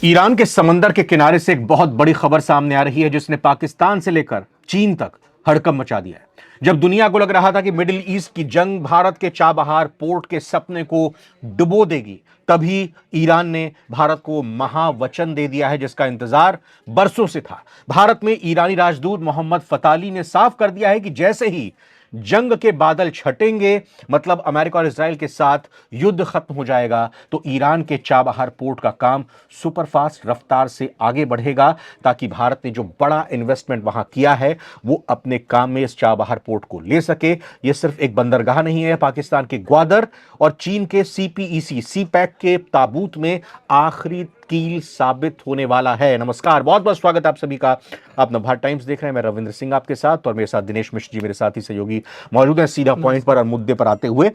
Iran के समंदर के किनारे से एक बहुत बड़ी खबर सामने आ रही है जिसने पाकिस्तान से लेकर चीन तक हड़कंप मचा दिया है। जब दुनिया को लग रहा था कि मिडिल ईस्ट की जंग भारत के चाबहार पोर्ट के सपने को डुबो देगी, तभी ईरान ने भारत को महावचन दे दिया है जिसका इंतजार बरसों से था। भारत में ईरानी राजदूत मोहम्मद फताली ने साफ कर दिया है कि जैसे ही जंग के बादल छटेंगे, मतलब अमेरिका और इजराइल के साथ युद्ध खत्म हो जाएगा, तो ईरान के चाबहार पोर्ट का काम सुपरफास्ट रफ्तार से आगे बढ़ेगा ताकि भारत ने जो बड़ा इन्वेस्टमेंट वहां किया है वो अपने काम में इस चाबहार पोर्ट को ले सके। यह सिर्फ एक बंदरगाह नहीं है, पाकिस्तान के ग्वादर और चीन के सीपीईसी सी पैक के ताबूत में आखिरी कील साबित होने वाला है। नमस्कार, बहुत बहुत स्वागत आप सभी का। आप नवभारत टाइम्स देख रहे हैं। मैं रविंद्र सिंह आपके साथ और मेरे साथ दिनेश मिश्र जी मेरे साथी सहयोगी मौजूद हैं। सीधा पॉइंट पर और मुद्दे पर आते हुए,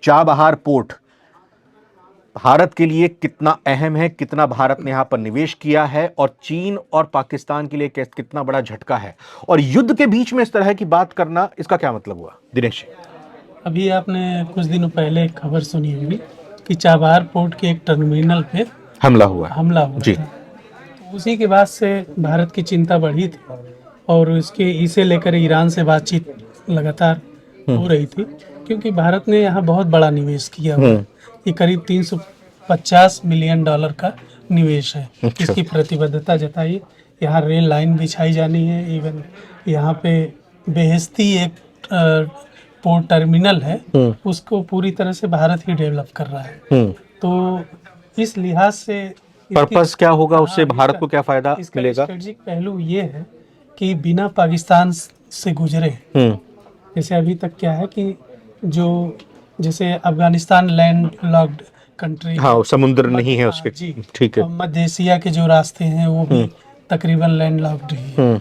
चाबहार पोर्ट भारत के लिए कितना अहम है, कितना भारत ने यहां पर निवेश किया है और चीन और पाकिस्तान के लिए कितना बड़ा झटका है, और युद्ध के बीच में इस तरह की बात करना, इसका क्या मतलब हुआ दिनेश? अभी आपने कुछ दिनों पहले एक खबर सुनी होगी कि चाबहार पोर्ट के एक टर्मिनल पे हमला हुआ जी था। तो उसी के बाद से भारत की चिंता बढ़ी थी और इसे लेकर ईरान से बातचीत लगातार हो रही थी, क्योंकि भारत ने यहाँ बहुत बड़ा निवेश किया हुआ है। ये करीब 350 मिलियन डॉलर का निवेश है। इसकी प्रतिबद्धता जताई। यहाँ रेल लाइन बिछाई जानी है। इवन यहाँ पे बेहस्ती एक पोर्ट टर्मिनल है, उसको पूरी तरह से भारत ही डेवलप कर रहा है। तो इस लिहाज से पर्पस क्या होगा, उससे भारत को क्या फायदा मिलेगा? स्ट्रेटेजिक पहलू ये है कि बिना पाकिस्तान से गुजरे, जैसे अभी तक क्या है कि जैसे अफगानिस्तान लैंड लॉक्ड कंट्री, हाँ, समुद्र नहीं है उसके, ठीक है। मध्य एशिया के जो रास्ते हैं वो भी तकरीबन लैंड लॉक्ड ही है।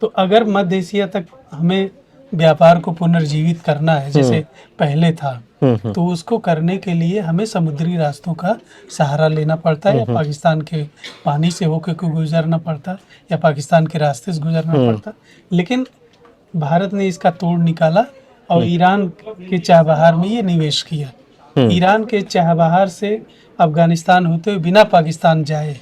तो अगर मध्य एशिया तक हमें व्यापार को पुनर्जीवित करना है जैसे पहले था, तो उसको करने के लिए हमें समुद्री रास्तों का सहारा लेना पड़ता है, या पाकिस्तान के पानी से होकर गुजरना पड़ता, या पाकिस्तान के रास्ते से गुजरना पड़ता। लेकिन भारत ने इसका तोड़ निकाला और ईरान के चाबहार में ये निवेश किया। ईरान के चाबहार से अफगानिस्तान होते हुए बिना पाकिस्तान जाए,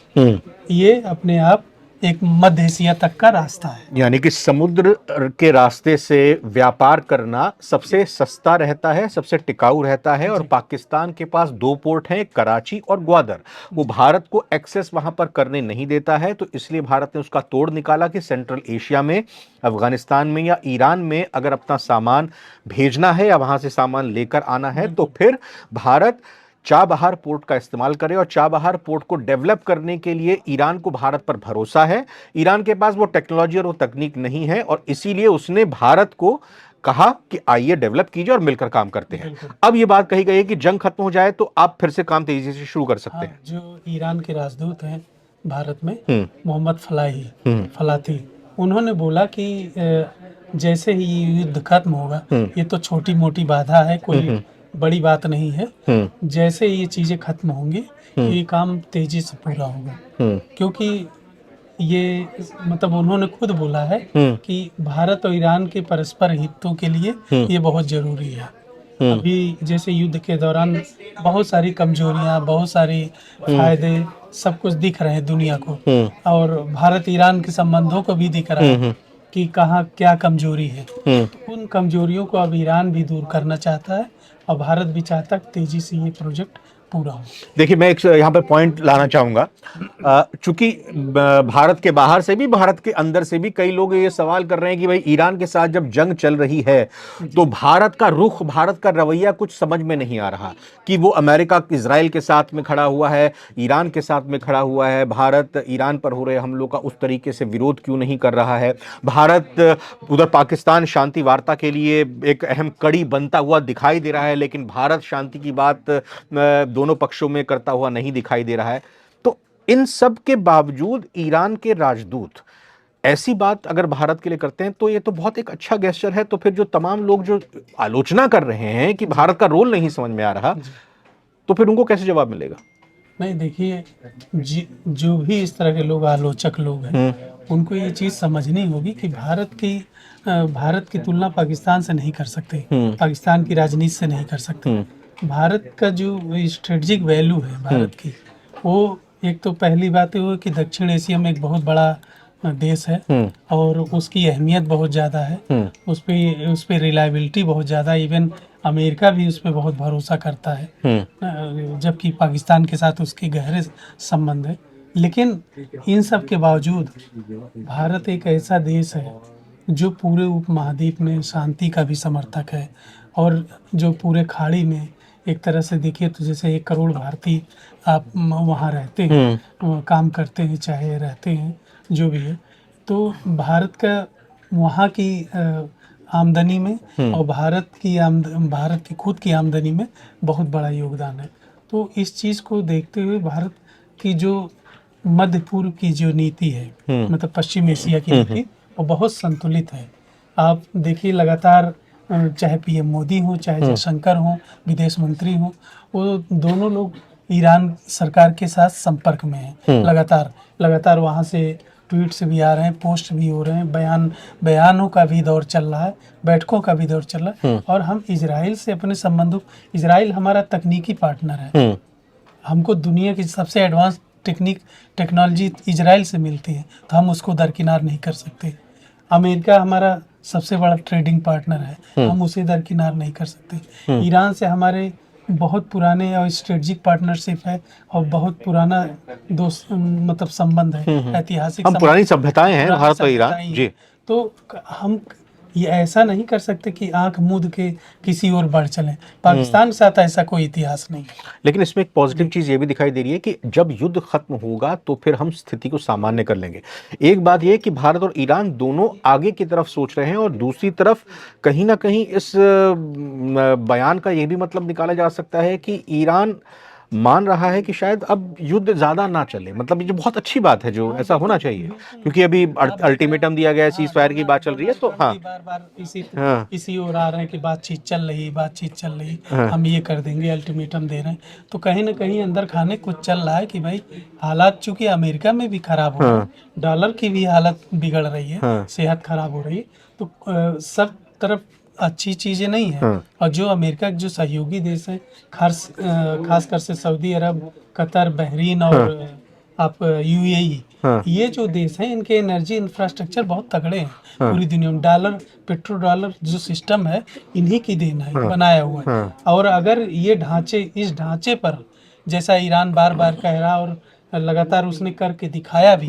ये अपने आप एक मध्य एशिया तक का रास्ता है। यानी कि समुद्र के रास्ते से व्यापार करना सबसे सस्ता रहता है, सबसे टिकाऊ रहता है। और पाकिस्तान के पास दो पोर्ट हैं, कराची और ग्वादर। वो भारत को एक्सेस वहां पर करने नहीं देता है, तो इसलिए भारत ने उसका तोड़ निकाला कि सेंट्रल एशिया में, अफगानिस्तान में या ईरान में अगर अपना सामान भेजना है या वहां से सामान लेकर आना है, तो फिर भारत चाबहार पोर्ट का इस्तेमाल करे। और चाबहार पोर्ट को डेवलप करने के लिए ईरान को भारत पर भरोसा है। ईरान के पास वो टेक्नोलॉजी और वो तकनीक नहीं है, और इसीलिए उसने भारत को कहा कि आइए डेवलप कीजिए और मिलकर काम करते हैं। अब ये बात कही गई है कि जंग खत्म हो जाए तो आप फिर से काम तेजी से शुरू कर सकते हैं। जो ईरान के राजदूत हैं भारत में, मोहम्मद फलाती, उन्होंने बोला कि जैसे ही युद्ध खत्म होगा, ये तो छोटी मोटी बाधा है, कोई बड़ी बात नहीं है। जैसे ये चीजें खत्म होंगी, ये काम तेजी से पूरा होगा। क्योंकि ये मतलब उन्होंने खुद बोला है कि भारत और ईरान के परस्पर हितों के लिए ये बहुत जरूरी है। अभी जैसे युद्ध के दौरान बहुत सारी कमजोरियां, बहुत सारी फायदे, सब कुछ दिख रहे हैं दुनिया को, और भारत ईरान के संबंधों को भी दिख रहा है कि कहाँ क्या कमजोरी है। तो उन कमजोरियों को अब ईरान भी दूर करना चाहता है और भारत भी चाहता है तेजी से ये प्रोजेक्ट पूरा हो। देखिए, मैं एक यहाँ पे पॉइंट लाना चाहूंगा। चूंकि भारत के बाहर से भी, भारत के अंदर से भी कई लोग ये सवाल कर रहे हैं कि भाई ईरान के साथ जब जंग चल रही है तो भारत का रुख, भारत का रवैया कुछ समझ में नहीं आ रहा कि वो अमेरिका इजराइल के साथ में खड़ा हुआ है, ईरान के साथ में खड़ा हुआ है। भारत ईरान पर हो रहे हमलों का उस तरीके से विरोध क्यों नहीं कर रहा है? भारत उधर पाकिस्तान शांति वार्ता के लिए एक अहम कड़ी बनता हुआ दिखाई दे रहा है, लेकिन भारत शांति की बात दोनों पक्षों में करता हुआ नहीं दिखाई दे रहा है। तो इन सब के बावजूद ईरान के राजदूत ऐसी बात अगर भारत के लिए करते हैं तो ये तो बहुत एक अच्छा गेस्चर है। तो फिर जो तमाम लोग जो आलोचना कर रहे हैं कि भारत का रोल नहीं समझ में आ रहा, तो फिर उनको कैसे जवाब मिलेगा? नहीं, देखिए, जो भी इस तरह के लोग, आलोचक लोग हैं, उनको ये चीज समझनी होगी कि भारत की तुलना पाकिस्तान से नहीं कर सकते, पाकिस्तान की राजनीति से नहीं कर सकते। भारत का जो स्ट्रेटेजिक वैल्यू है भारत की, वो एक तो पहली बात ये हुई कि दक्षिण एशिया में एक बहुत बड़ा देश है और उसकी अहमियत बहुत ज़्यादा है। उस पे रिलायबिलिटी बहुत ज़्यादा, इवन अमेरिका भी उस पर बहुत भरोसा करता है, जबकि पाकिस्तान के साथ उसके गहरे संबंध है। लेकिन इन सब के बावजूद भारत एक ऐसा देश है जो पूरे उपमहाद्वीप में शांति का भी समर्थक है, और जो पूरे खाड़ी में एक तरह से देखिए तो जैसे 1 करोड़ भारतीय आप वहाँ रहते हैं, काम करते हैं, चाहे रहते हैं, जो भी है, तो भारत का वहाँ की आमदनी में और भारत की खुद की आमदनी में बहुत बड़ा योगदान है। तो इस चीज़ को देखते हुए भारत की जो मध्य पूर्व की जो नीति है, मतलब पश्चिम एशिया की नीति, वो बहुत संतुलित है। आप देखिए लगातार चाहे पीएम मोदी हो, चाहे जयशंकर हो, विदेश मंत्री हो, वो दोनों लोग ईरान सरकार के साथ संपर्क में हैं। लगातार वहाँ से ट्वीट्स भी आ रहे हैं, पोस्ट भी हो रहे हैं, बयानों का भी दौर चल रहा है, बैठकों का भी दौर चल रहा है। और हम इजराइल से अपने संबंधों, इजराइल हमारा तकनीकी पार्टनर है, हमको दुनिया की सबसे एडवांस टेक्नोलॉजी इजराइल से मिलती है, तो हम उसको दरकिनार नहीं कर सकते। अमेरिका हमारा सबसे बड़ा ट्रेडिंग पार्टनर है, हम उसे दरकिनार नहीं कर सकते। ईरान से हमारे बहुत पुराने और स्ट्रेटजिक पार्टनरशिप है और बहुत पुराना दोस्त मतलब संबंध है, ऐतिहासिक हम पुरानी सभ्यताएं हैं पुरानी भारत और ईरान सभ्यताएं हैं। जी। तो हम ये ऐसा नहीं कर सकते कि आंख मूंद के किसी और बढ़ चलें। पाकिस्तान के साथ ऐसा कोई इतिहास नहीं है। लेकिन इसमें एक पॉजिटिव चीज ये भी दिखाई दे रही है कि जब युद्ध खत्म होगा तो फिर हम स्थिति को सामान्य कर लेंगे। एक बात यह कि भारत और ईरान दोनों आगे की तरफ सोच रहे हैं, और दूसरी तरफ कहीं ना कहीं इस बयान का ये भी मतलब निकाला जा सकता है कि ईरान मान रहा है कि शायद अब युद्ध ज्यादा ना चले। मतलब ये बहुत अच्छी बात है, जो ऐसा होना चाहिए, क्योंकि अभी अल्टीमेटम दिया गया है, सीज फायर की बात चल रही है, तो हाँ बार हाँ इसी ओर आ रहे हैं कि बातचीत चल रही, हम ये कर देंगे, अल्टीमेटम दे रहे हैं। तो कहीं ना कहीं अंदर खाने कुछ चल रहा है कि भाई हालात चूंकि अमेरिका में भी खराब हो रहे हैं, डॉलर की भी हालत बिगड़ रही है, सेहत खराब हो रही है, तो सब तरफ अच्छी चीजें नहीं है। और जो अमेरिका के जो सहयोगी देश हैं, खासकर से सऊदी अरब, कतर, बहरीन और आप यूएई, ये जो देश हैं, इनके एनर्जी इंफ्रास्ट्रक्चर बहुत तगड़े हैं। पूरी दुनिया में पेट्रो डॉलर जो सिस्टम है, इन्हीं की देन है, बनाया हुआ है। और अगर ये इस ढांचे पर, जैसा ईरान बार बार कह रहा और लगातार उसने करके दिखाया भी,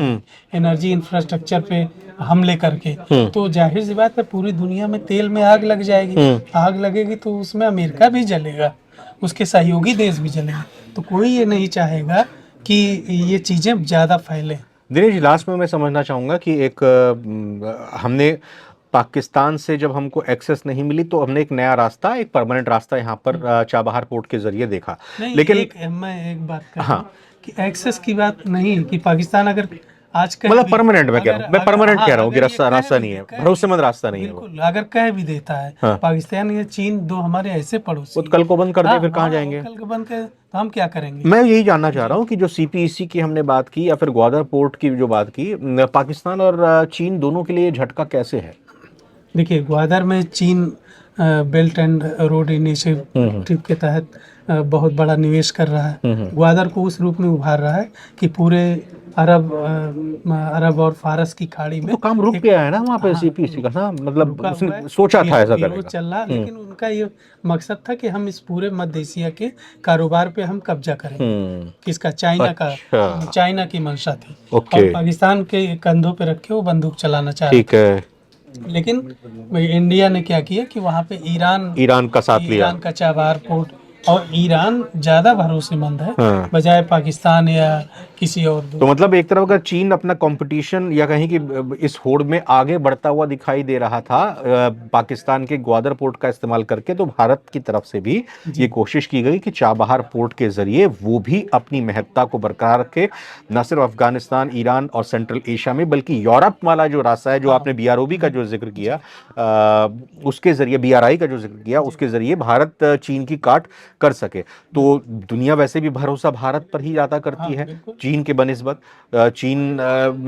एनर्जी इंफ्रास्ट्रक्चर पे हमले करके, तो जाहिर सी बात है पूरी दुनिया में तेल में आग लग जाएगी। आग लगेगी तो उसमें अमेरिका भी जलेगा, उसके सहयोगी देश भी जलेंगे। तो कोई ये नहीं चाहेगा कि ये चीजें ज्यादा फैले। दिनेश जी, लास्ट में मैं समझना चाहूंगा कि एक हमने पाकिस्तान से जब हमको एक्सेस नहीं मिली तो हमने एक नया रास्ता, एक परमानेंट रास्ता यहाँ पर चाबहार पोर्ट के जरिए देखा। लेकिन मैं एक बात कर रहा हूं कि एक्सेस की बात नहीं, कि पाकिस्तान अगर आज कह मतलब परमानेंट मैं कह रहा हूँ, मैं परमानेंट कह रहा हूँ कि रास्ता नहीं है, भरोसेमंद रास्ता नहीं है वो। बिल्कुल, अगर कह भी देता है पाकिस्तान या चीन, दो हमारे ऐसे पड़ोसी, वो कल को बंद कर दे फिर कहाँ जाएंगे? कल को बंद कर तो हम क्या करेंगे? मैं यही जानना चाह रहा हूँ कि जो सीपीईसी की हमने बात की या फिर ग्वादर पोर्ट की जो बात की, पाकिस्तान और चीन दोनों के लिए झटका कैसे है? देखिए, ग्वादर में चीन बेल्ट एंड रोड इनिशिएटिव के तहत बहुत बड़ा निवेश कर रहा है। ग्वादर को उस रूप में उभार रहा है कि पूरे अरब और फारस की खाड़ी में तो काम रुक गया है ना वहाँ पे सीपीईसी का ना, मतलब उसने सोचा था ऐसा करेगा, चल रहा, लेकिन उनका ये मकसद था कि हम इस पूरे मध्य एशिया के कारोबार पे हम कब्जा करें। किसका? चाइना की मंशा थी, और पाकिस्तान के कंधों पे रखे वो बंदूक चलाना चाह रहे थे। लेकिन इंडिया ने क्या किया कि वहाँ पे ईरान का साथ लिया, ईरान का चाबहार पोर्ट, और ईरान ज्यादा भरोसेमंद है बजाय पाकिस्तान या किसी और। तो मतलब एक तरफ अगर चीन अपना कंपटीशन या कहीं कि इस होड़ में आगे बढ़ता हुआ दिखाई दे रहा था पाकिस्तान के ग्वादर पोर्ट का इस्तेमाल करके, तो भारत की तरफ से भी ये कोशिश की गई कि चाबहार पोर्ट के जरिए वो भी अपनी महत्ता को बरकरार रखे, न सिर्फ अफगानिस्तान, ईरान और सेंट्रल एशिया में, बल्कि यूरोप वाला जो रास्ता है, जो आपने बीआरओबी का जो जिक्र किया, उसके जरिए, बीआरआई का जो जिक्र किया, उसके जरिए भारत चीन की काट कर सके। तो दुनिया वैसे भी भरोसा भारत पर ही ज्यादा करती हाँ, है बिल्कुल। चीन के बनिस्बत। चीन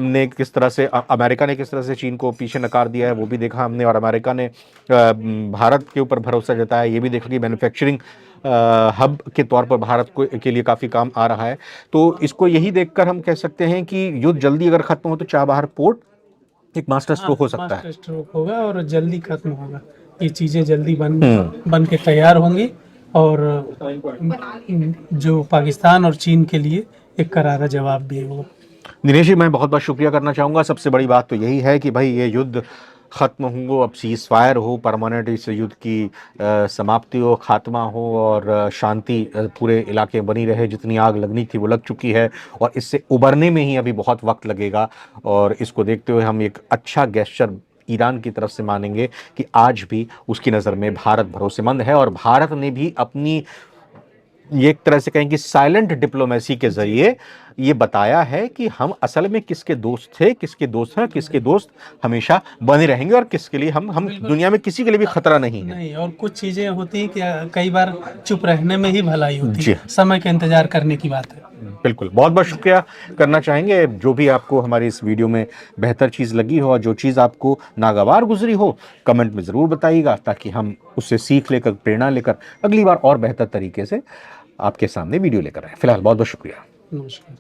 ने किस तरह से अमेरिका ने किस तरह से चीन को पीछे नकार दिया है वो भी देखा हमने, और अमेरिका ने भारत के ऊपर भरोसा जताया ये भी देखा कि मैन्युफैक्चरिंग हब के तौर पर भारत को के लिए काफ़ी काम आ रहा है। तो इसको यही देखकर हम कह सकते हैं कि युद्ध जल्दी अगर खत्म हो तो चाबहार पोर्ट एक मास्टर स्ट्रोक हो सकता है। मास्टर स्ट्रोक होगा और जल्दी खत्म होगा। ये चीज़ें जल्दी हम्म। बन के तैयार होंगी और जो पाकिस्तान और चीन के लिए एक करारा जवाब भी होगा। दिनेश जी, मैं बहुत बहुत शुक्रिया करना चाहूँगा। सबसे बड़ी बात तो यही है कि भाई ये युद्ध खत्म हो, अब सीज फायर हो, परमानेंट इस युद्ध की समाप्ति हो, खात्मा हो और शांति पूरे इलाके में बनी रहे। जितनी आग लगनी थी वो लग चुकी है और इससे उबरने में ही अभी बहुत वक्त लगेगा। और इसको देखते हुए हम एक अच्छा गेस्चर ईरान की तरफ से मानेंगे कि आज भी उसकी नज़र में भारत भरोसेमंद है और भारत ने भी अपनी ये एक तरह से कहेंगे साइलेंट डिप्लोमेसी के जरिए ये बताया है कि हम असल में किसके दोस्त थे, किसके दोस्त हैं, किसके दोस्त हमेशा बने रहेंगे और किसके लिए हम दुनिया में किसी के लिए भी खतरा नहीं है। नहीं, और कुछ चीज़ें होती हैं कि कई बार चुप रहने में ही भलाई होती जी है, समय का इंतजार करने की बात है। बिल्कुल, बहुत बहुत शुक्रिया करना चाहेंगे। जो भी आपको हमारी इस वीडियो में बेहतर चीज़ लगी हो और जो चीज़ आपको नागवार गुजरी हो कमेंट में ज़रूर बताइएगा, ताकि हम उससे सीख लेकर, प्रेरणा लेकर अगली बार और बेहतर तरीके से आपके सामने वीडियो लेकर आए। फिलहाल बहुत बहुत शुक्रिया। नमस्कार।